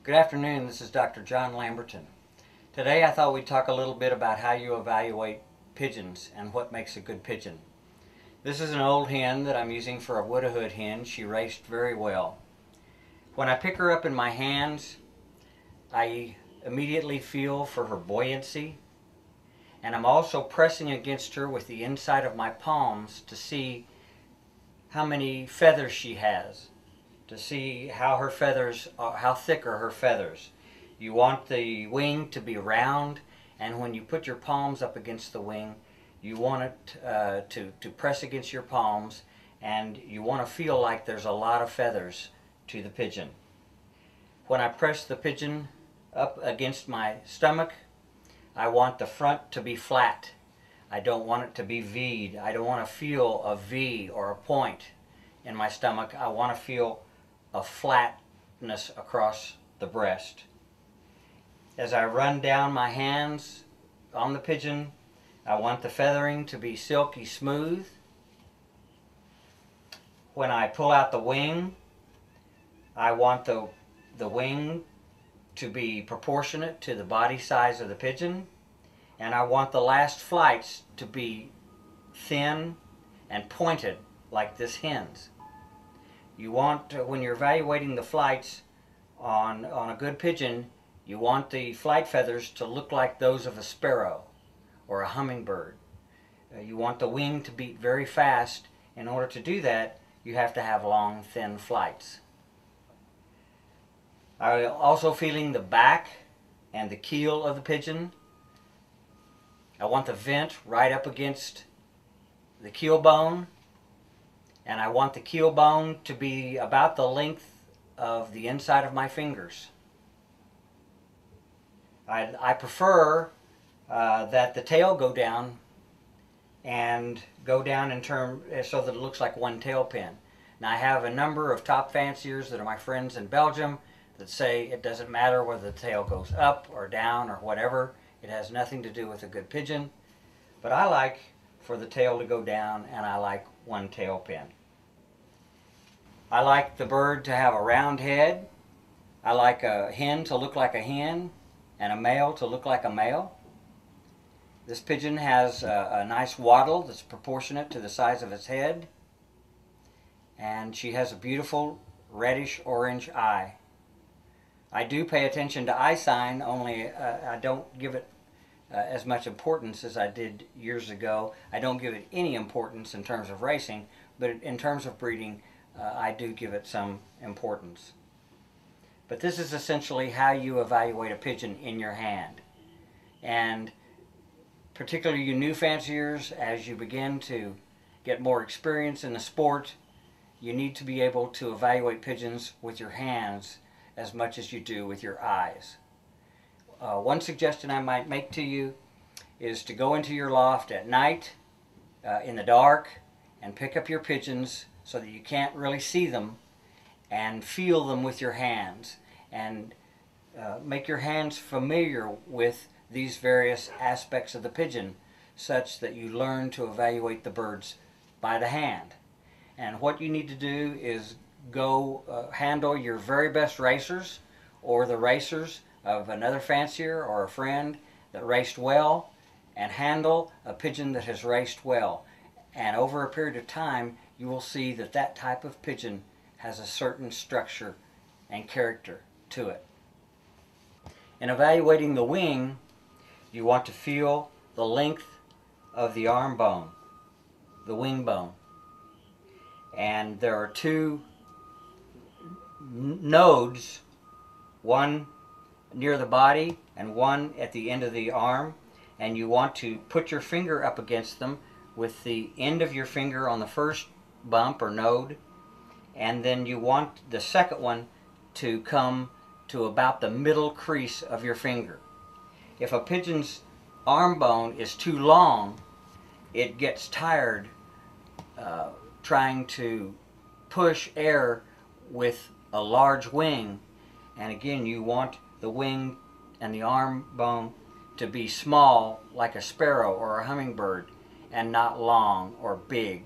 Good afternoon, this is Dr. John Lamberton. Today I thought we'd talk a little bit about how you evaluate pigeons and what makes a good pigeon. This is an old hen that I'm using for a Wood-a-Hood hen. She raced very well. When I pick her up in my hands, I immediately feel for her buoyancy, and I'm also pressing against her with the inside of my palms to see how many feathers she has, to see how her feathers, how thick are her feathers. You want the wing to be round, and when you put your palms up against the wing, you want it to press against your palms, and you want to feel like there's a lot of feathers to the pigeon. When I press the pigeon up against my stomach, I want the front to be flat. I don't want it to be V'd. I don't want to feel a V or a point in my stomach. I want to feel a flatness across the breast. As I run down my hands on the pigeon, I want the feathering to be silky smooth. When I pull out the wing, I want the wing to be proportionate to the body size of the pigeon, and I want the last flights to be thin and pointed like this hen's. You want, when you're evaluating the flights on a good pigeon, you want the flight feathers to look like those of a sparrow or a hummingbird. You want the wing to beat very fast. In order to do that, you have to have long, thin flights. I'm also feeling the back and the keel of the pigeon. I want the vent right up against the keel bone, and I want the keel bone to be about the length of the inside of my fingers. I prefer that the tail go down and go down in term so that it looks like one tail pin. Now, I have a number of top fanciers that are my friends in Belgium that say it doesn't matter whether the tail goes up or down or whatever. It has nothing to do with a good pigeon. But I like for the tail to go down, and I like one tail pin. I like the bird to have a round head. I like a hen to look like a hen and a male to look like a male. This pigeon has a nice wattle that's proportionate to the size of its head, and she has a beautiful reddish orange eye. I do pay attention to eye sign, only I don't give it as much importance as I did years ago. I don't give it any importance in terms of racing, but in terms of breeding, I do give it some importance. But this is essentially how you evaluate a pigeon in your hand. And particularly you new fanciers, as you begin to get more experience in the sport, you need to be able to evaluate pigeons with your hands as much as you do with your eyes. One suggestion I might make to you is to go into your loft at night in the dark and pick up your pigeons so that you can't really see them, and feel them with your hands, and make your hands familiar with these various aspects of the pigeon such that you learn to evaluate the birds by the hand. And what you need to do is go handle your very best racers or the racers of another fancier or a friend that raced well, and handle a pigeon that has raced well. And over a period of time, you will see that that type of pigeon has a certain structure and character to it. In evaluating the wing, you want to feel the length of the arm bone, the wing bone. And there are two nodes, one near the body and one at the end of the arm, and you want to put your finger up against them with the end of your finger on the first bump or node, and then you want the second one to come to about the middle crease of your finger. If a pigeon's arm bone is too long, it gets tired trying to push air with a large wing, and again you want the wing and the arm bone to be small like a sparrow or a hummingbird, and not long or big